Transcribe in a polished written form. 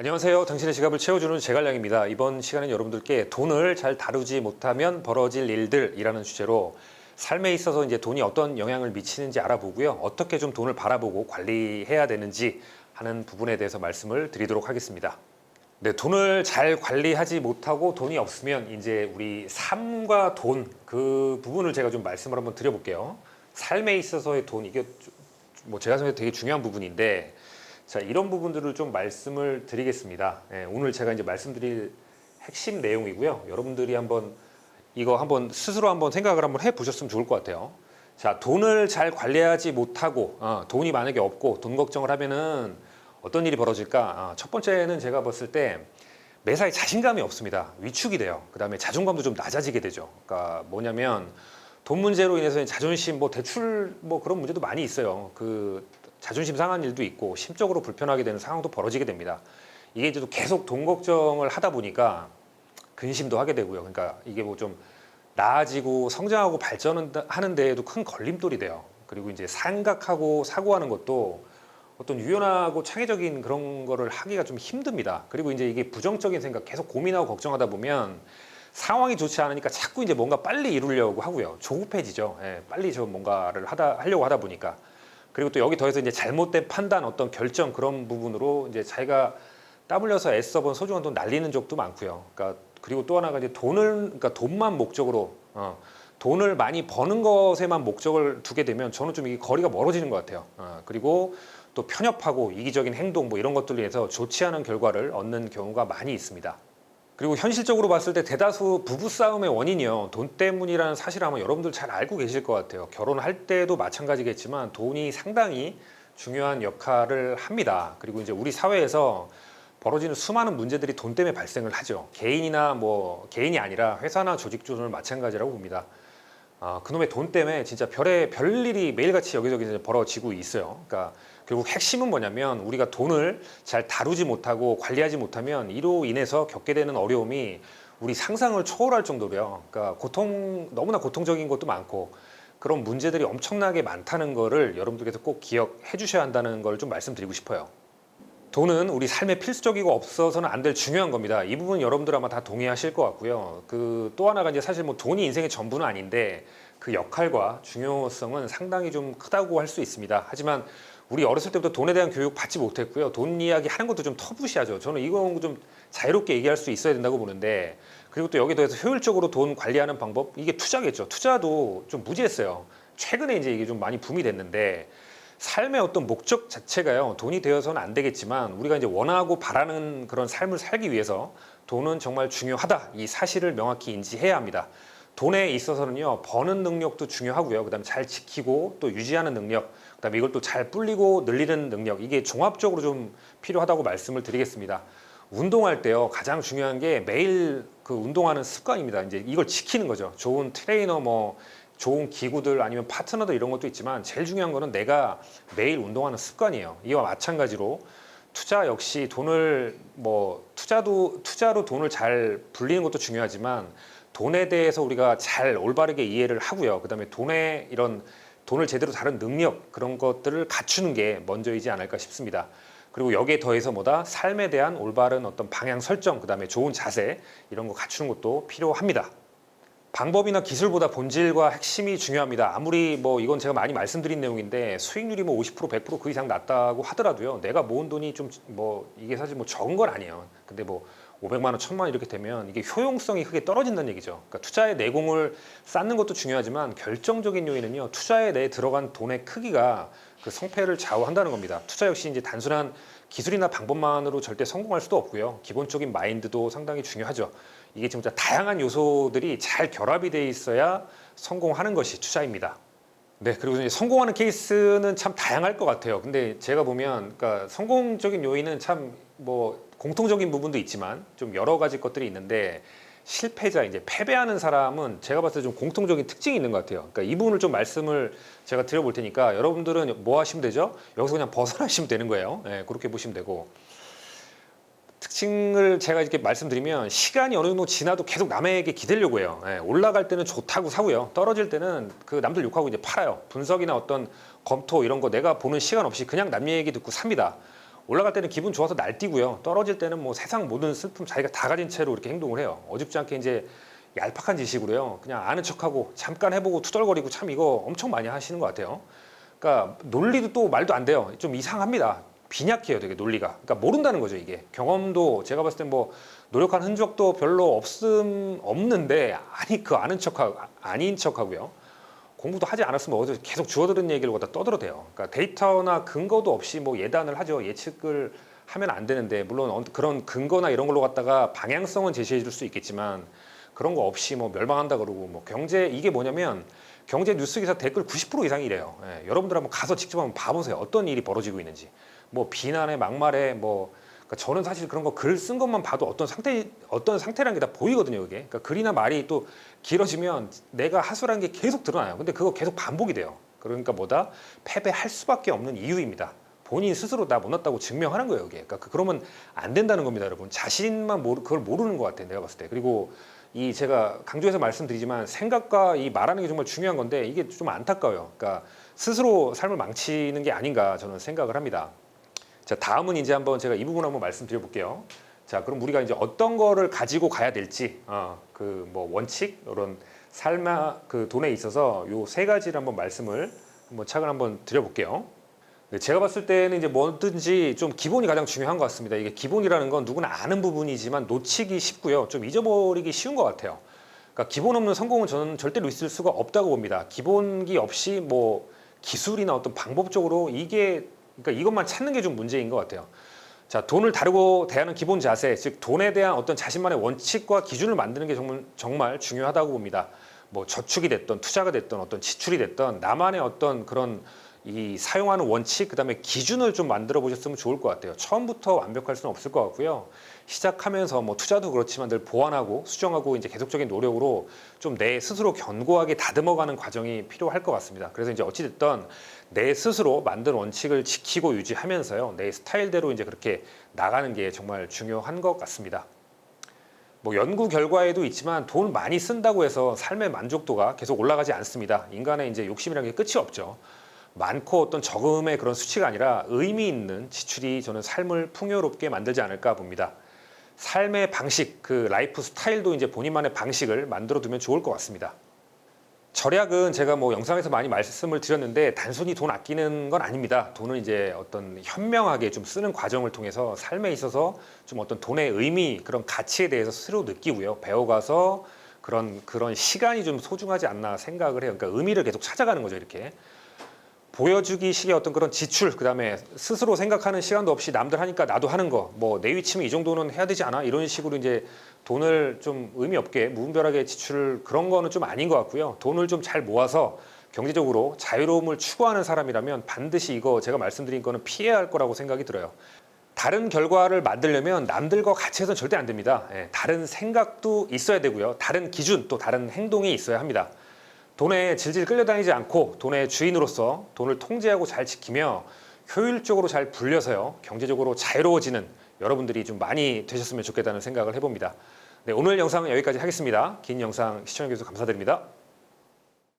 안녕하세요. 당신의 지갑을 채워주는 제갈량입니다. 이번 시간은 여러분들께 돈을 잘 다루지 못하면 벌어질 일들이라는 주제로 삶에 있어서 이제 돈이 어떤 영향을 미치는지 알아보고요. 어떻게 좀 돈을 바라보고 관리해야 되는지 하는 부분에 대해서 말씀을 드리도록 하겠습니다. 네, 돈을 잘 관리하지 못하고 돈이 없으면 이제 우리 삶과 돈 그 부분을 제가 좀 말씀을 한번 드려볼게요. 삶에 있어서의 돈 이게 뭐 제가 생각해 되게 중요한 부분인데 자, 이런 부분들을 좀 말씀을 드리겠습니다. 오늘 제가 이제 말씀드릴 핵심 내용이고요. 여러분들이 이거 한번 스스로 한번 생각을 한번 해 보셨으면 좋을 것 같아요. 자, 돈을 잘 관리하지 못하고 돈이 만약에 없고 돈 걱정을 하면은 어떤 일이 벌어질까? 첫 번째는 제가 봤을 때 매사에 자신감이 없습니다. 위축이 돼요. 그다음에 자존감도 좀 낮아지게 되죠. 그러니까 뭐냐면 돈 문제로 인해서 자존심, 뭐 대출 뭐 그런 문제도 많이 있어요. 그 자존심 상한 일도 있고 심적으로 불편하게 되는 상황도 벌어지게 됩니다. 이게 이제 또 계속 돈 걱정을 하다 보니까 근심도 하게 되고요. 그러니까 이게 뭐 좀 나아지고 성장하고 발전하는 데에도 큰 걸림돌이 돼요. 그리고 이제 생각하고 사고하는 것도 어떤 유연하고 창의적인 그런 거를 하기가 좀 힘듭니다. 그리고 이제 이게 부정적인 생각 계속 고민하고 걱정하다 보면 상황이 좋지 않으니까 자꾸 이제 뭔가 빨리 이루려고 하고요. 조급해지죠. 빨리 뭔가를 하려고 하다 보니까. 그리고 또 여기 더해서 이제 잘못된 판단, 어떤 결정 그런 부분으로 이제 자기가 땀 흘려서 애써본 소중한 돈 날리는 적도 많고요. 그러니까 그리고 또 하나가 이제 그러니까 돈만 목적으로 돈을 많이 버는 것에만 목적을 두게 되면 저는 좀 이게 거리가 멀어지는 것 같아요. 그리고 또 편협하고 이기적인 행동 뭐 이런 것들로 인해서 좋지 않은 결과를 얻는 경우가 많이 있습니다. 그리고 현실적으로 봤을 때 대다수 부부싸움의 원인이요. 돈 때문이라는 사실을 아마 여러분들 잘 알고 계실 것 같아요. 결혼할 때도 마찬가지겠지만 돈이 상당히 중요한 역할을 합니다. 그리고 이제 우리 사회에서 벌어지는 수많은 문제들이 돈 때문에 발생을 하죠. 개인이 아니라 회사나 조직조직은 마찬가지라고 봅니다. 그놈의 돈 때문에 진짜 별일이 매일같이 여기저기 벌어지고 있어요. 그러니까 결국 핵심은 뭐냐면 우리가 돈을 잘 다루지 못하고 관리하지 못하면 이로 인해서 겪게 되는 어려움이 우리 상상을 초월할 정도로요. 그러니까 너무나 고통적인 것도 많고 그런 문제들이 엄청나게 많다는 거를 여러분들께서 꼭 기억해 주셔야 한다는 걸 좀 말씀드리고 싶어요. 돈은 우리 삶에 필수적이고 없어서는 안 될 중요한 겁니다. 이 부분 여러분들 아마 다 동의하실 것 같고요. 그 또 하나가 이제 사실 뭐 돈이 인생의 전부는 아닌데 그 역할과 중요성은 상당히 좀 크다고 할 수 있습니다. 하지만 우리 어렸을 때부터 돈에 대한 교육 받지 못했고요. 돈 이야기 하는 것도 좀 터부시하죠. 저는 이거 좀 자유롭게 얘기할 수 있어야 된다고 보는데 그리고 또 여기에 더해서 효율적으로 돈 관리하는 방법 이게 투자겠죠. 투자도 좀 무지했어요. 최근에 이제 이게 좀 많이 붐이 됐는데 삶의 어떤 목적 자체가요, 돈이 되어서는 안 되겠지만 우리가 이제 원하고 바라는 그런 삶을 살기 위해서 돈은 정말 중요하다. 이 사실을 명확히 인지해야 합니다. 돈에 있어서는요, 버는 능력도 중요하고요. 그다음에 잘 지키고 또 유지하는 능력, 그다음에 이걸 또 잘 불리고 늘리는 능력, 이게 종합적으로 좀 필요하다고 말씀을 드리겠습니다. 운동할 때요, 가장 중요한 게 매일 그 운동하는 습관입니다. 이제 이걸 지키는 거죠. 좋은 트레이너 좋은 기구들 아니면 파트너들 이런 것도 있지만 제일 중요한 거는 내가 매일 운동하는 습관이에요. 이와 마찬가지로 투자 역시 투자로 돈을 잘 불리는 것도 중요하지만 돈에 대해서 우리가 잘 올바르게 이해를 하고요. 그다음에 돈을 제대로 다룬 능력 그런 것들을 갖추는 게 먼저이지 않을까 싶습니다. 그리고 여기에 더해서 삶에 대한 올바른 어떤 방향 설정, 그다음에 좋은 자세 이런 거 갖추는 것도 필요합니다. 방법이나 기술보다 본질과 핵심이 중요합니다. 아무리 이건 제가 많이 말씀드린 내용인데 수익률이 50%, 100%그 이상 낮다고 하더라도요. 내가 모은 돈이 이게 사실 적은 건 아니에요. 근데 500만 원, 1000만 원 이렇게 되면 이게 효용성이 크게 떨어진다는 얘기죠. 그러니까 투자의 내공을 쌓는 것도 중요하지만 결정적인 요인은요. 투자에 내 들어간 돈의 크기가 그 성패를 좌우한다는 겁니다. 투자 역시 이제 단순한 기술이나 방법만으로 절대 성공할 수도 없고요. 기본적인 마인드도 상당히 중요하죠. 이게 진짜 다양한 요소들이 잘 결합이 돼 있어야 성공하는 것이 투자입니다. 네, 그리고 이제 성공하는 케이스는 참 다양할 것 같아요. 근데 제가 보면, 그러니까 성공적인 요인은 참 공통적인 부분도 있지만 좀 여러 가지 것들이 있는데 실패자, 이제 패배하는 사람은 제가 봤을 때 좀 공통적인 특징이 있는 것 같아요. 그러니까 이 부분을 좀 말씀을 제가 드려볼 테니까 여러분들은 뭐 하시면 되죠? 여기서 그냥 벗어나시면 되는 거예요. 네, 그렇게 보시면 되고. 특징을 제가 이렇게 말씀드리면 시간이 어느 정도 지나도 계속 남에게 기대려고 해요. 올라갈 때는 좋다고 사고요. 떨어질 때는 그 남들 욕하고 이제 팔아요. 분석이나 어떤 검토 이런 거 내가 보는 시간 없이 그냥 남 얘기 듣고 삽니다. 올라갈 때는 기분 좋아서 날뛰고요. 떨어질 때는 뭐 세상 모든 슬픔 자기가 다 가진 채로 이렇게 행동을 해요. 어줍지 않게 이제 얄팍한 지식으로요. 그냥 아는 척하고 잠깐 해보고 투덜거리고 참 이거 엄청 많이 하시는 것 같아요. 그러니까 논리도 또 말도 안 돼요. 좀 이상합니다. 빈약해요, 되게 논리가. 그러니까 모른다는 거죠, 이게. 경험도 제가 봤을 땐 뭐 노력한 흔적도 별로 없는데 아니 그 아는 척하고 아닌 척하고요. 공부도 하지 않았으면 어제 계속 주워들은 얘기를 갖다 떠들어대요. 그러니까 데이터나 근거도 없이 뭐 예단을 하죠. 예측을 하면 안 되는데 물론 그런 근거나 이런 걸로 갖다가 방향성은 제시해 줄 수 있겠지만 그런 거 없이 뭐 멸망한다 그러고 뭐 경제 이게 뭐냐면 경제 뉴스 기사 댓글 90% 이상이래요. 예, 여러분들 한번 가서 직접 한번 봐보세요. 어떤 일이 벌어지고 있는지. 뭐 비난에 막말에 뭐 그러니까 저는 사실 그런 거 글 쓴 것만 봐도 어떤 상태라는 게 다 보이거든요. 그게. 그러니까 글이나 말이 또 길어지면 내가 하소란 게 계속 드러나요. 근데 그거 계속 반복이 돼요. 그러니까 뭐다? 패배할 수밖에 없는 이유입니다. 본인 스스로 나 못났다고 증명하는 거예요. 이게. 그러니까 그러면 안 된다는 겁니다, 여러분. 자신만 그걸 모르는 것 같아요. 내가 봤을 때. 그리고 이 제가 강조해서 말씀드리지만 생각과 이 말하는 게 정말 중요한 건데 이게 좀 안타까워요. 그러니까 스스로 삶을 망치는 게 아닌가 저는 생각을 합니다. 자, 다음은 이제 한번 제가 이 부분 한번 말씀드려 볼게요. 자, 그럼 우리가 이제 어떤 거를 가지고 가야 될지, 그 뭐 원칙 이런 그 돈에 있어서 요 세 가지를 한번 말씀을 한번 착을 한번 드려볼게요. 네, 제가 봤을 때는 이제 뭐든지 좀 기본이 가장 중요한 것 같습니다. 이게 기본이라는 건 누구나 아는 부분이지만 놓치기 쉽고요, 좀 잊어버리기 쉬운 것 같아요. 그러니까 기본 없는 성공은 저는 절대로 있을 수가 없다고 봅니다. 기본기 없이 뭐 기술이나 어떤 방법적으로 그러니까 이것만 찾는 게 좀 문제인 것 같아요. 자, 돈을 다루고 대하는 기본 자세, 즉 돈에 대한 어떤 자신만의 원칙과 기준을 만드는 게 정말 중요하다고 봅니다. 뭐 저축이 됐던 투자가 됐던 어떤 지출이 됐던 나만의 어떤 그런 이 사용하는 원칙, 그다음에 기준을 좀 만들어 보셨으면 좋을 것 같아요. 처음부터 완벽할 수는 없을 것 같고요. 시작하면서 뭐 투자도 그렇지만 늘 보완하고 수정하고 이제 계속적인 노력으로 좀 내 스스로 견고하게 다듬어가는 과정이 필요할 것 같습니다. 그래서 이제 어찌됐든 내 스스로 만든 원칙을 지키고 유지하면서요, 내 스타일대로 이제 그렇게 나가는 게 정말 중요한 것 같습니다. 뭐 연구 결과에도 있지만 돈 많이 쓴다고 해서 삶의 만족도가 계속 올라가지 않습니다. 인간의 이제 욕심이라는 게 끝이 없죠. 많고 어떤 적음의 그런 수치가 아니라 의미 있는 지출이 저는 삶을 풍요롭게 만들지 않을까 봅니다. 삶의 방식, 그 라이프 스타일도 이제 본인만의 방식을 만들어 두면 좋을 것 같습니다. 절약은 제가 뭐 영상에서 많이 말씀을 드렸는데 단순히 돈 아끼는 건 아닙니다. 돈은 이제 어떤 현명하게 좀 쓰는 과정을 통해서 삶에 있어서 좀 어떤 돈의 의미, 그런 가치에 대해서 스스로 느끼고요. 배워가서 그런 시간이 좀 소중하지 않나 생각을 해요. 그러니까 의미를 계속 찾아가는 거죠, 이렇게. 보여주기 식의 어떤 그런 지출, 그다음에 스스로 생각하는 시간도 없이 남들 하니까 나도 하는 거, 뭐 내 위치면 이 정도는 해야 되지 않아? 이런 식으로 이제 돈을 좀 의미 없게 무분별하게 지출, 그런 거는 좀 아닌 것 같고요. 돈을 좀 잘 모아서 경제적으로 자유로움을 추구하는 사람이라면 반드시 이거 제가 말씀드린 거는 피해야 할 거라고 생각이 들어요. 다른 결과를 만들려면 남들과 같이 해서는 절대 안 됩니다. 다른 생각도 있어야 되고요. 다른 기준, 또 다른 행동이 있어야 합니다. 돈에 질질 끌려다니지 않고 돈의 주인으로서 돈을 통제하고 잘 지키며 효율적으로 잘 불려서요, 경제적으로 자유로워지는 여러분들이 좀 많이 되셨으면 좋겠다는 생각을 해봅니다. 네, 오늘 영상은 여기까지 하겠습니다. 긴 영상 시청해주셔서 감사드립니다.